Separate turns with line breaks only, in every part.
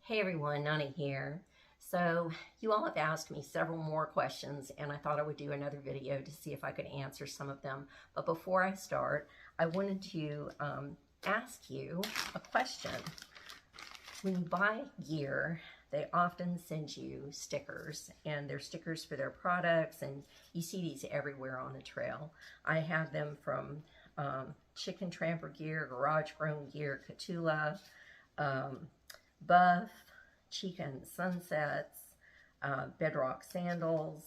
Hey everyone, Nonnie here. So you all have asked me several more questions and I thought I would do another video to see if I could answer some of them. But before I start, I wanted to ask you a question. When you buy gear, they often send you stickers, and they're stickers for their products, and you see these everywhere on the trail. I have them from Chicken Tramper Gear, Garage Grown Gear, Catula, Buff, Chicken Sunsets, Bedrock Sandals,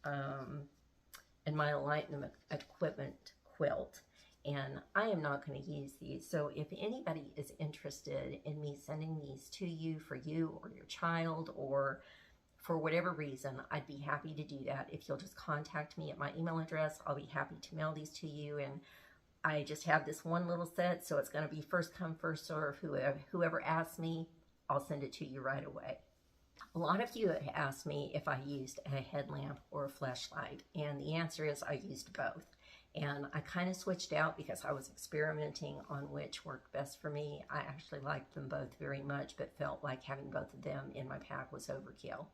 and my Enlightenment Equipment quilt. And I am not going to use these. So if anybody is interested in me sending these to you for you or your child, or for whatever reason, I'd be happy to do that. If you'll just contact me at my email address, I'll be happy to mail these to you. And I just have this one little set, so it's going to be first come, first serve. Whoever asks me, I'll send it to you right away. A lot of you have asked me if I used a headlamp or a flashlight, and the answer is I used both. And I kind of switched out because I was experimenting on which worked best for me. I actually liked them both very much, but felt like having both of them in my pack was overkill.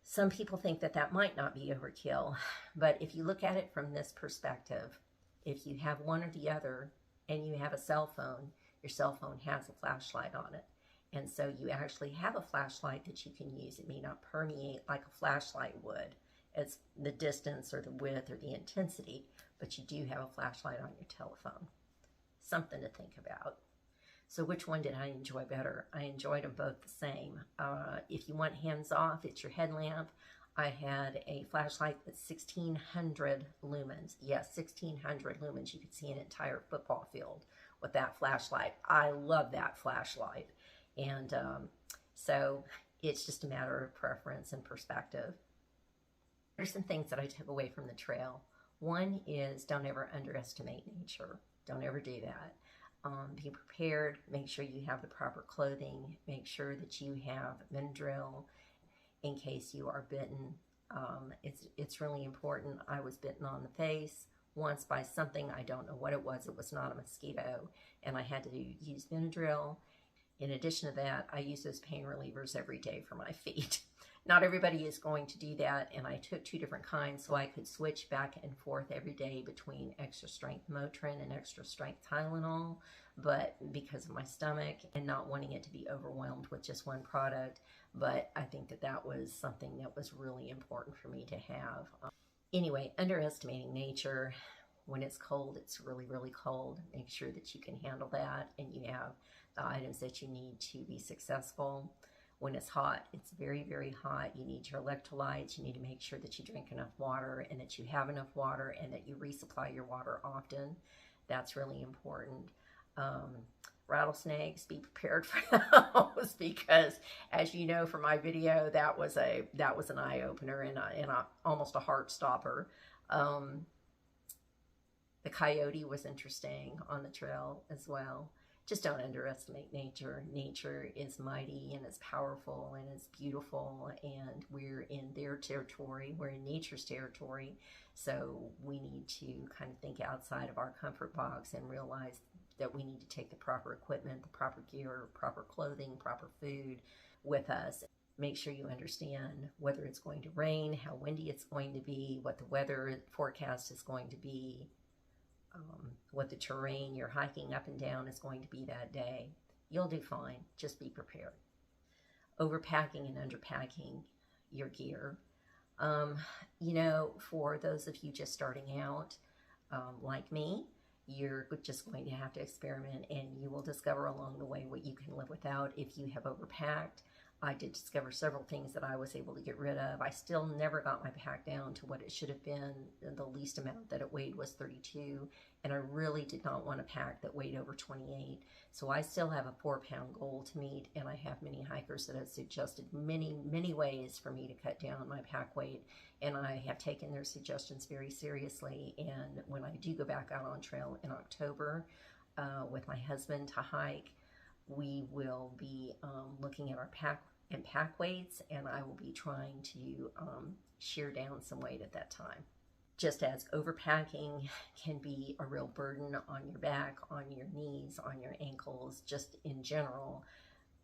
Some people think that that might not be overkill, but if you look at it from this perspective, if you have one or the other and you have a cell phone, your cell phone has a flashlight on it. And so you actually have a flashlight that you can use. It may not permeate like a flashlight would. It's the distance or the width or the intensity, but you do have a flashlight on your telephone. Something to think about. So which one did I enjoy better? I enjoyed them both the same. If you want hands off, it's your headlamp. I had a flashlight that's 1600 lumens. Yes, 1600 lumens. You could see an entire football field with that flashlight. I love that flashlight. And so it's just a matter of preference and perspective. There's some things that I took away from the trail. One is don't ever underestimate nature. Don't ever do that. Be prepared. Make sure you have the proper clothing. Make sure that you have Benadryl in case you are bitten. It's really important. I was bitten on the face once by something. I don't know what it was. It was not a mosquito, and I had to use Benadryl. In addition to that, I use those pain relievers every day for my feet. Not everybody is going to do that, and I took 2 different kinds so I could switch back and forth every day between extra strength Motrin and extra strength Tylenol, but because of my stomach and not wanting it to be overwhelmed with just one product, but I think that that was something that was really important for me to have. Anyway, underestimating nature. When it's cold, it's really, really cold. Make sure that you can handle that and you have the items that you need to be successful. When it's hot, it's very, very hot. You need your electrolytes. You need to make sure that you drink enough water and that you have enough water and that you resupply your water often. That's really important. Rattlesnakes, be prepared for those because, as you know from my video, that was an eye-opener and almost a heart stopper. The coyote was interesting on the trail as well. Just don't underestimate nature. Nature is mighty and it's powerful and it's beautiful, and we're in their territory. We're in nature's territory. So we need to kind of think outside of our comfort box and realize that we need to take the proper equipment, the proper gear, proper clothing, proper food with us. Make sure you understand whether it's going to rain, how windy it's going to be, what the weather forecast is going to be, what the terrain you're hiking up and down is going to be that day. You'll do fine. Just be prepared. Overpacking and underpacking your gear. You know, for those of you just starting out, like me, you're just going to have to experiment, and you will discover along the way what you can live without if you have overpacked. I did discover several things that I was able to get rid of. I still never got my pack down to what it should have been. The least amount that it weighed was 32, and I really did not want a pack that weighed over 28. So I still have a 4-pound goal to meet, and I have many hikers that have suggested many ways for me to cut down my pack weight, and I have taken their suggestions very seriously. And when I do go back out on trail in October with my husband to hike, we will be looking at our pack weights, and I will be trying to shear down some weight at that time. Just as overpacking can be a real burden on your back, on your knees, on your ankles, just in general,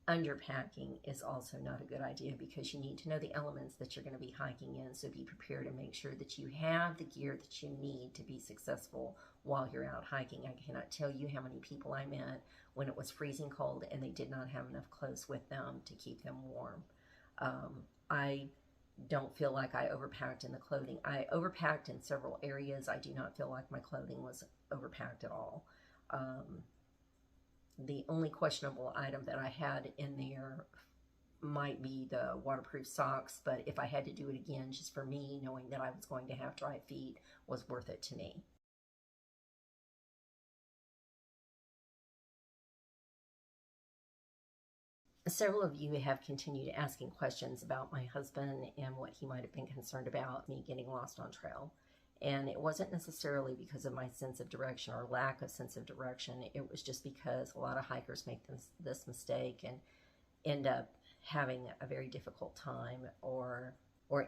Underpacking is also not a good idea because you need to know the elements that you're going to be hiking in. So be prepared and make sure that you have the gear that you need to be successful while you're out hiking. I cannot tell you how many people I met when it was freezing cold and they did not have enough clothes with them to keep them warm. I don't feel like I overpacked in the clothing. I overpacked in several areas. I do not feel like my clothing was overpacked at all. The only questionable item that I had in there might be the waterproof socks, but if I had to do it again, just for me, knowing that I was going to have dry feet was worth it to me. Several of you have continued asking questions about my husband and what he might have been concerned about me getting lost on trail. And it wasn't necessarily because of my sense of direction or lack of sense of direction. It was just because a lot of hikers make this mistake and end up having a very difficult time or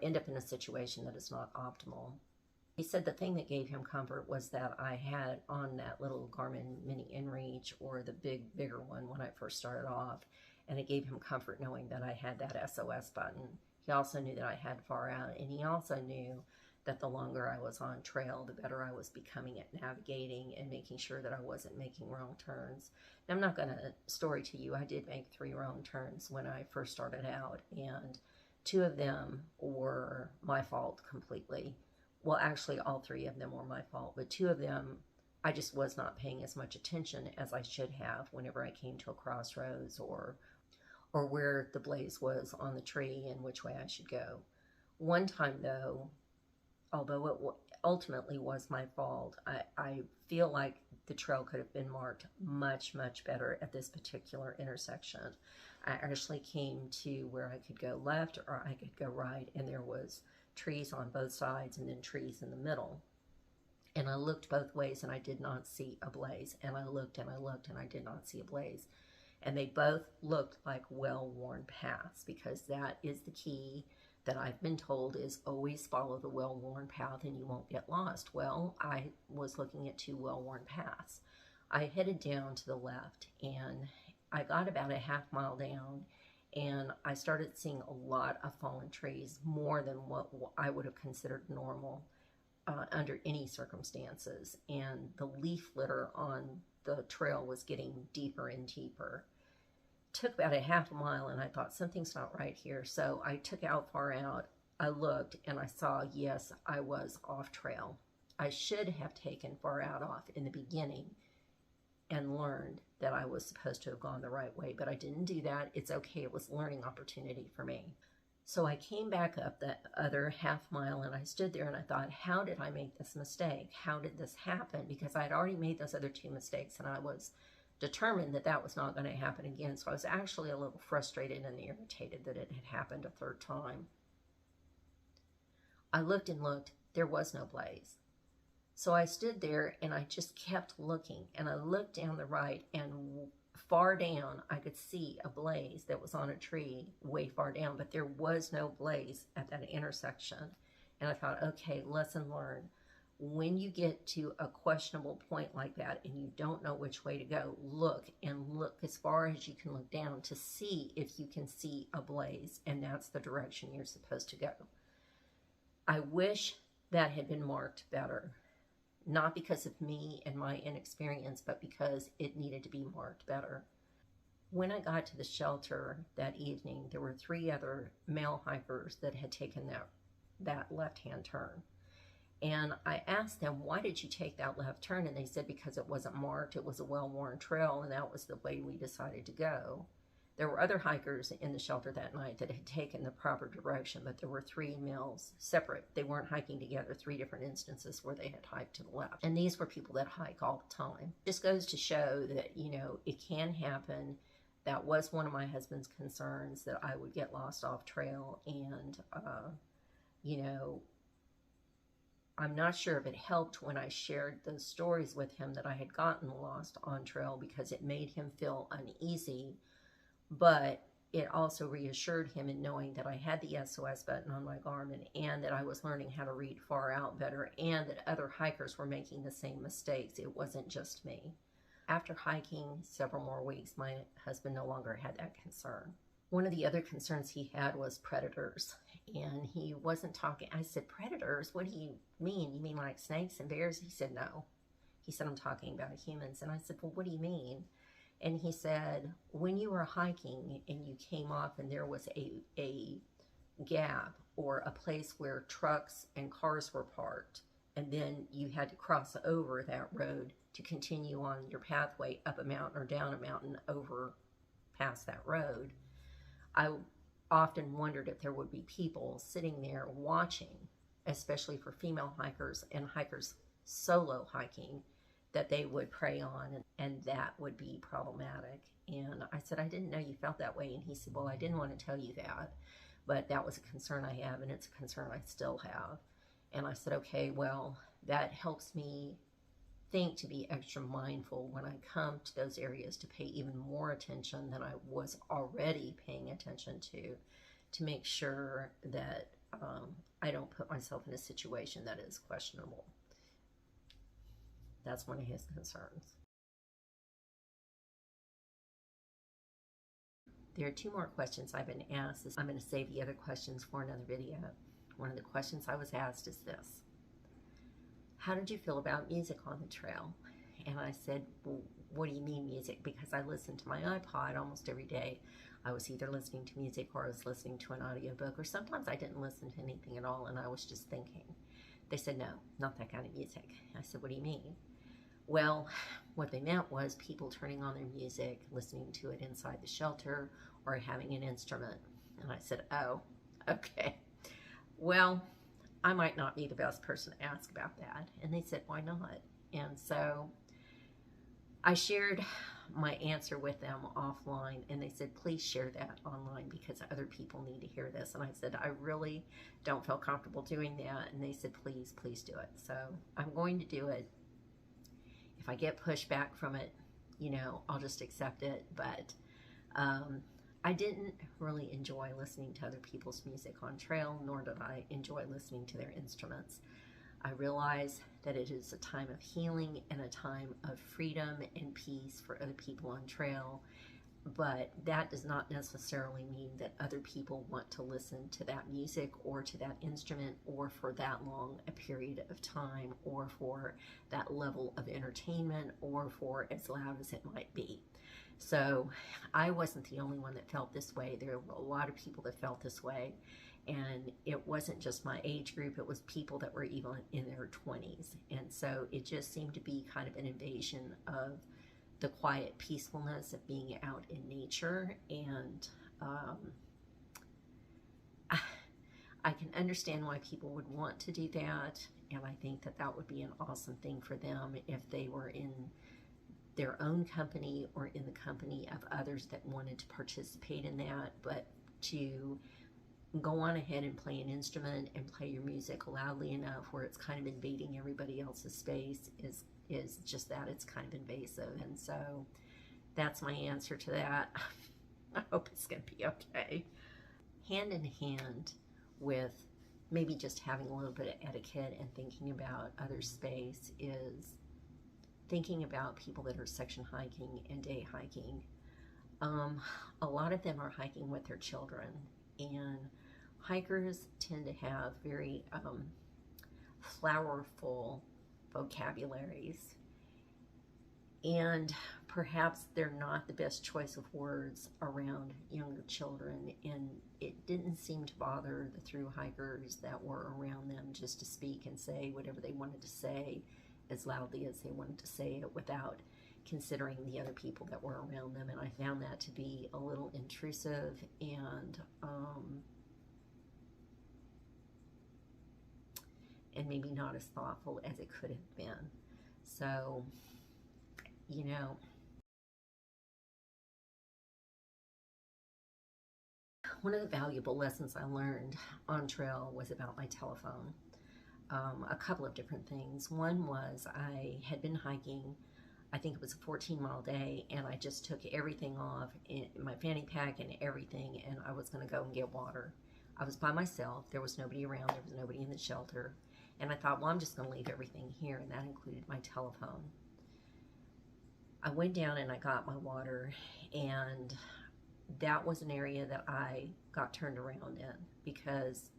end up in a situation that is not optimal. He said the thing that gave him comfort was that I had on that little Garmin Mini InReach, or the bigger one when I first started off, and it gave him comfort knowing that I had that SOS button. He also knew that I had far out, and he also knew that the longer I was on trail, the better I was becoming at navigating and making sure that I wasn't making wrong turns. And I'm not going to story to you, I did make 3 wrong turns when I first started out, and 2 of them were my fault completely. Well, actually, all 3 of them were my fault, but 2 of them, I just was not paying as much attention as I should have whenever I came to a crossroads or where the blaze was on the tree and which way I should go. One time, though, although it ultimately was my fault, I feel like the trail could have been marked much, much better at this particular intersection. I actually came to where I could go left or I could go right, and there was trees on both sides and then trees in the middle. And I looked both ways and I did not see a blaze. And I looked and I looked and I did not see a blaze. And they both looked like well-worn paths, because that is the key that I've been told is always follow the well-worn path and you won't get lost. Well, I was looking at 2 well-worn paths. I headed down to the left and I got about a half mile down and I started seeing a lot of fallen trees, more than what I would have considered normal under any circumstances. And the leaf litter on the trail was getting deeper and deeper. Took about a half a mile and I thought something's not right here. So I took out far out. I looked and I saw, yes, I was off trail. I should have taken far out off in the beginning and learned that I was supposed to have gone the right way, but I didn't do that. It's okay. It was a learning opportunity for me. So I came back up that other half mile and I stood there and I thought, how did I make this mistake? How did this happen? Because I had already made those other 2 mistakes and I was determined that that was not going to happen again. So I was actually a little frustrated and irritated that it had happened a 3rd time. I looked and looked. There was no blaze. So I stood there and I just kept looking, and I looked down the right, and far down I could see a blaze that was on a tree way far down, but there was no blaze at that intersection. And I thought, okay, lesson learned. When you get to a questionable point like that and you don't know which way to go, look as far as you can look down to see if you can see a blaze, and that's the direction you're supposed to go. I wish that had been marked better, not because of me and my inexperience, but because it needed to be marked better. When I got to the shelter that evening, there were 3 other male hikers that had taken that left-hand turn. And I asked them, why did you take that left turn? And they said, because it wasn't marked. It was a well-worn trail, and that was the way we decided to go. There were other hikers in the shelter that night that had taken the proper direction, but there were 3 males separate. They weren't hiking together, 3 different instances where they had hiked to the left. And these were people that hike all the time. This goes to show that, it can happen. That was one of my husband's concerns, that I would get lost off trail. And, I'm not sure if it helped when I shared those stories with him that I had gotten lost on trail, because it made him feel uneasy, but it also reassured him in knowing that I had the SOS button on my Garmin, and that I was learning how to read far out better, and that other hikers were making the same mistakes. It wasn't just me. After hiking several more weeks, my husband no longer had that concern. One of the other concerns he had was predators, and he wasn't talking. I said, predators? What do you mean? You mean like snakes and bears? He said, no. He said, I'm talking about humans. And I said, well, what do you mean? And he said, when you were hiking and you came off and there was a gap or a place where trucks and cars were parked, and then you had to cross over that road to continue on your pathway up a mountain or down a mountain over past that road, I often wondered if there would be people sitting there watching, especially for female hikers and hikers solo hiking, that they would prey on, and that would be problematic. And I said, I didn't know you felt that way. And he said, well, I didn't want to tell you that, but that was a concern I have, and it's a concern I still have. And I said, okay, well, that helps me think to be extra mindful when I come to those areas, to pay even more attention than I was already paying attention to make sure that I don't put myself in a situation that is questionable. That's one of his concerns. There are 2 more questions I've been asked. I'm going to save the other questions for another video. One of the questions I was asked is this: how did you feel about music on the trail? And I said, well, what do you mean music? Because I listened to my iPod almost every day. I was either listening to music or I was listening to an audiobook, or sometimes I didn't listen to anything at all and I was just thinking. They said, no, not that kind of music. I said, what do you mean? Well, what they meant was people turning on their music, listening to it inside the shelter, or having an instrument. And I said, oh, okay. Well, I might not be the best person to ask about that. And they said, why not? And so I shared my answer with them offline, and they said, please share that online because other people need to hear this. And I said, I really don't feel comfortable doing that. And they said, please, please do it. So I'm going to do it. If I get pushback from it, you know, I'll just accept it. But I didn't really enjoy listening to other people's music on trail, nor did I enjoy listening to their instruments. I realize that it is a time of healing and a time of freedom and peace for other people on trail, but that does not necessarily mean that other people want to listen to that music or to that instrument or for that long a period of time or for that level of entertainment or for as loud as it might be. So I wasn't the only one that felt this way. There were a lot of people that felt this way, and it wasn't just my age group, it was people that were even in their 20s. And so it just seemed to be kind of an invasion of the quiet peacefulness of being out in nature. And I can understand why people would want to do that, and I think that that would be an awesome thing for them if they were in their own company or in the company of others that wanted to participate in that. But to go on ahead and play an instrument and play your music loudly enough where it's kind of invading everybody else's space is just that. It's kind of invasive. And so that's my answer to that. I hope it's going to be okay. Hand in hand with maybe just having a little bit of etiquette and thinking about other space is thinking about people that are section hiking and day hiking. A lot of them are hiking with their children, and hikers tend to have very flowerful vocabularies, and perhaps they're not the best choice of words around younger children, and it didn't seem to bother the thru-hikers that were around them just to speak and say whatever they wanted to say as loudly as they wanted to say it without considering the other people that were around them. And I found that to be a little intrusive and maybe not as thoughtful as it could have been. So, you know, one of the valuable lessons I learned on trail was about my telephone. A couple of different things. One was I had been hiking, I think it was a 14-mile day, and I just took everything off, in my fanny pack and everything, and I was going to go and get water. I was by myself. There was nobody around. There was nobody in the shelter. And I thought, well, I'm just going to leave everything here, and that included my telephone. I went down and I got my water, and that was an area that I got turned around in because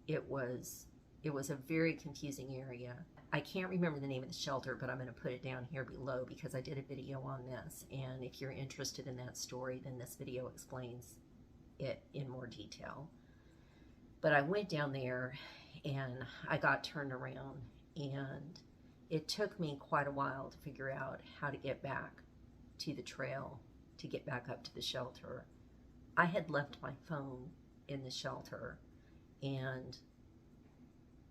it was a very confusing area. I can't remember the name of the shelter, but I'm going to put it down here below because I did a video on this, and if you're interested in that story, then this video explains it in more detail. But I went down there and I got turned around, and it took me quite a while to figure out how to get back to the trail, to get back up to the shelter. I had left my phone in the shelter, and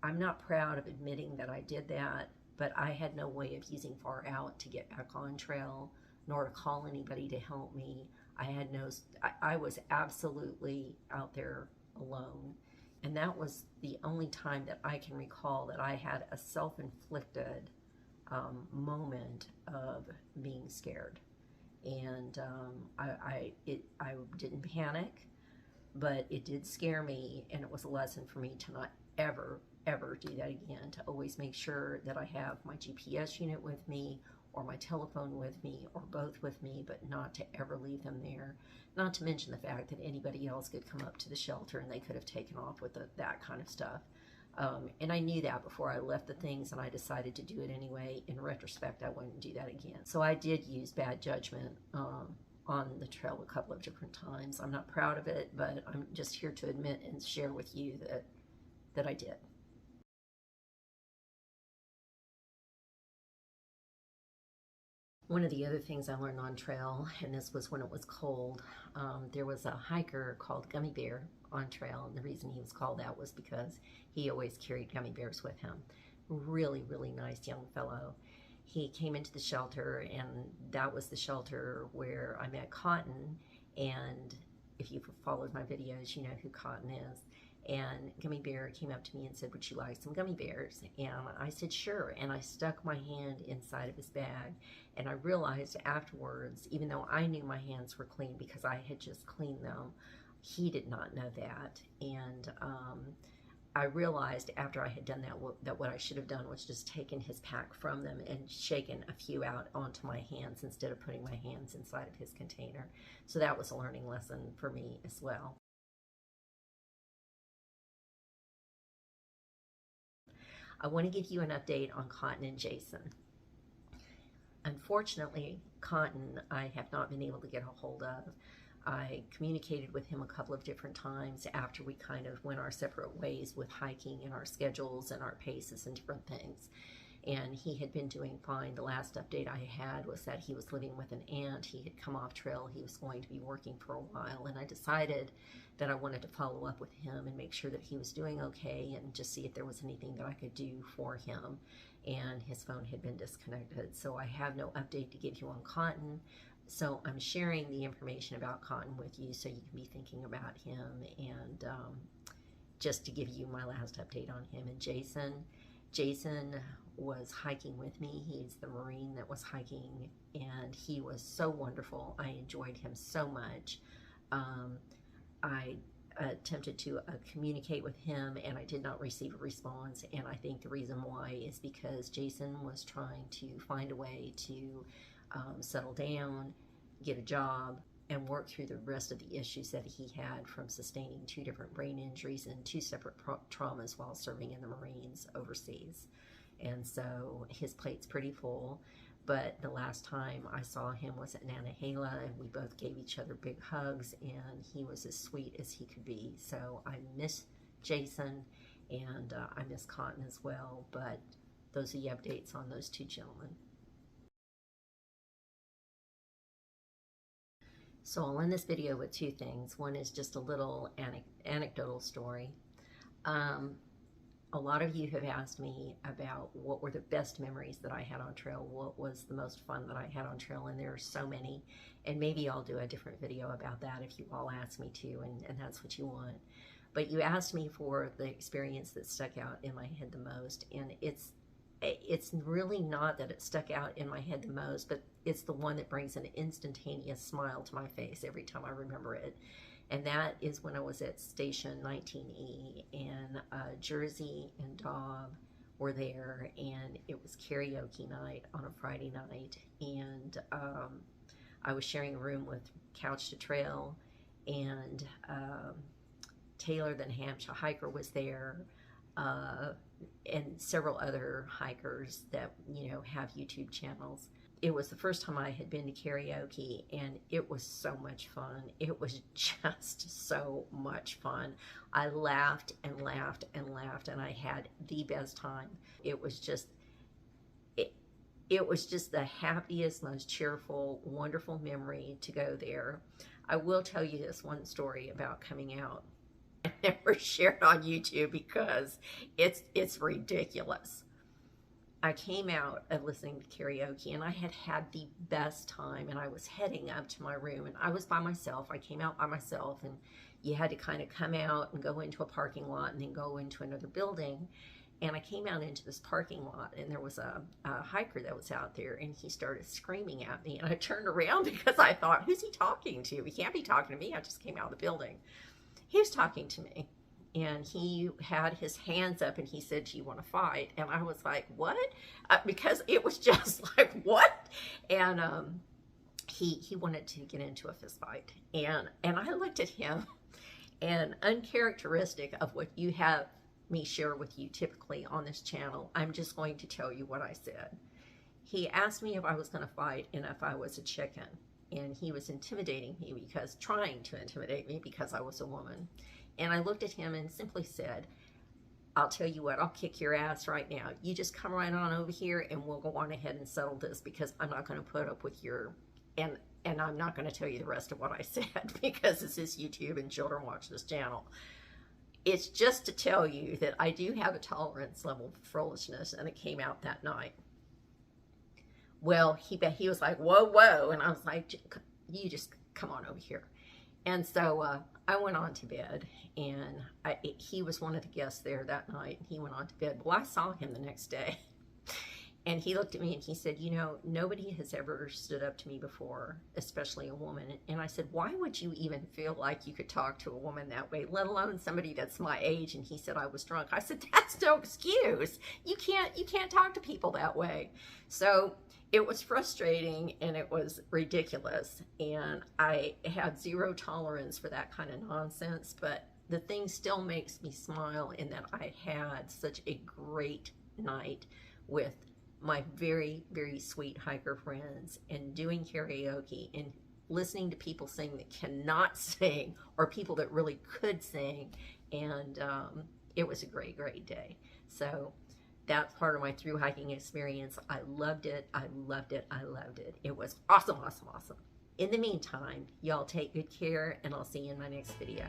I'm not proud of admitting that I did that, but I had no way of using Far Out to get back on trail, nor to call anybody to help me. I was absolutely out there alone. And that was the only time that I can recall that I had a self-inflicted moment of being scared. And I didn't panic, but it did scare me, and it was a lesson for me to not ever do that again, to always make sure that I have my GPS unit with me, or my telephone with me, or both with me, but not to ever leave them there. Not to mention the fact that anybody else could come up to the shelter and they could have taken off with that kind of stuff. And I knew that before I left the things, and I decided to do it anyway. In retrospect, I wouldn't do that again. So I did use bad judgment on the trail a couple of different times. I'm not proud of it, but I'm just here to admit and share with you that I did. One of the other things I learned on trail, and this was when it was cold, there was a hiker called Gummy Bear on trail, and the reason he was called that was because he always carried gummy bears with him. Really, really nice young fellow. He came into the shelter, and that was the shelter where I met Cotton, and if you've followed my videos, you know who Cotton is. And Gummy Bear came up to me and said, "Would you like some gummy bears?" And I said, "Sure." And I stuck my hand inside of his bag, and I realized afterwards, even though I knew my hands were clean because I had just cleaned them, he did not know that. And I realized after I had done that what I should have done was just taken his pack from them and shaken a few out onto my hands instead of putting my hands inside of his container. So that was a learning lesson for me as well. I want to give you an update on Cotton and Jason. Unfortunately, Cotton I have not been able to get a hold of. I communicated with him a couple of different times after we kind of went our separate ways with hiking and our schedules and our paces and different things. And he had been doing fine. The last update I had was that he was living with an aunt. He had come off trail. He was going to be working for a while, and I decided that I wanted to follow up with him and make sure that he was doing okay and just see if there was anything that I could do for him. And his phone had been disconnected, so I have no update to give you on Cotton. So I'm sharing the information about Cotton with you so you can be thinking about him, and just to give you my last update on him. And Jason was hiking with me. He's the Marine that was hiking, and he was so wonderful. I enjoyed him so much. I attempted to communicate with him, and I did not receive a response, and I think the reason why is because Jason was trying to find a way to settle down, get a job, and work through the rest of the issues that he had from sustaining 2 different brain injuries and 2 separate traumas while serving in the Marines overseas. And so his plate's pretty full. But the last time I saw him was at Nantahala, and we both gave each other big hugs, and he was as sweet as he could be. So I miss Jason, and I miss Cotton as well, but those are the updates on those 2 gentlemen. So I'll end this video with 2 things. One is just a little anecdotal story. A lot of you have asked me about what were the best memories that I had on trail, what was the most fun that I had on trail, and there are so many, and maybe I'll do a different video about that if you all ask me to, and that's what you want. But you asked me for the experience that stuck out in my head the most, and it's really not that it stuck out in my head the most, but it's the one that brings an instantaneous smile to my face every time I remember it. And that is when I was at Station 19E, and Jersey and Dobb were there, and it was karaoke night on a Friday night, and I was sharing a room with Couch to Trail, and Taylor the New Hampshire hiker was there, and several other hikers that, you know, have YouTube channels. It was the first time I had been to karaoke, and it was so much fun. It was just so much fun. I laughed and laughed and laughed, and I had the best time. It was just, it was just the happiest, most cheerful, wonderful memory to go there. I will tell you this one story about coming out. I never shared on YouTube because it's ridiculous. I came out of listening to karaoke, and I had had the best time, and I was heading up to my room, and I was by myself. I came out by myself, and you had to kind of come out and go into a parking lot and then go into another building. And I came out into this parking lot, and there was a hiker that was out there, and he started screaming at me, and I turned around because I thought, who's he talking to? He can't be talking to me. I just came out of the building. He was talking to me. And he had his hands up, and he said, "Do you want to fight?" And I was like, "What?" Because it was just like, what? And he wanted to get into a fist fight. And I looked at him, and uncharacteristic of what you have me share with you typically on this channel, I'm just going to tell you what I said. He asked me if I was going to fight and if I was a chicken. And he was intimidating me, trying to intimidate me because I was a woman. And I looked at him and simply said, "I'll tell you what, I'll kick your ass right now. You just come right on over here, and we'll go on ahead and settle this, because I'm not going to put up with your," and I'm not going to tell you the rest of what I said because this is YouTube and children watch this channel. It's just to tell you that I do have a tolerance level for foolishness, and it came out that night. Well, he was like, "Whoa, whoa," and I was like, "You just come on over here." And so I went on to bed, and he was one of the guests there that night, and he went on to bed. Well, I saw him the next day, and he looked at me and he said, "You know, nobody has ever stood up to me before, especially a woman." And I said, "Why would you even feel like you could talk to a woman that way, let alone somebody that's my age?" And he said, "I was drunk." I said, "That's no excuse. You can't talk to people that way." So it was frustrating, and it was ridiculous, and I have zero tolerance for that kind of nonsense, but the thing still makes me smile in that I had such a great night with my very, very sweet hiker friends, and doing karaoke and listening to people sing that cannot sing, or people that really could sing, and it was a great, great day. So that's part of my through hiking experience. I loved it. I loved it. I loved it. It was awesome, awesome, awesome. In the meantime, y'all take good care, and I'll see you in my next video.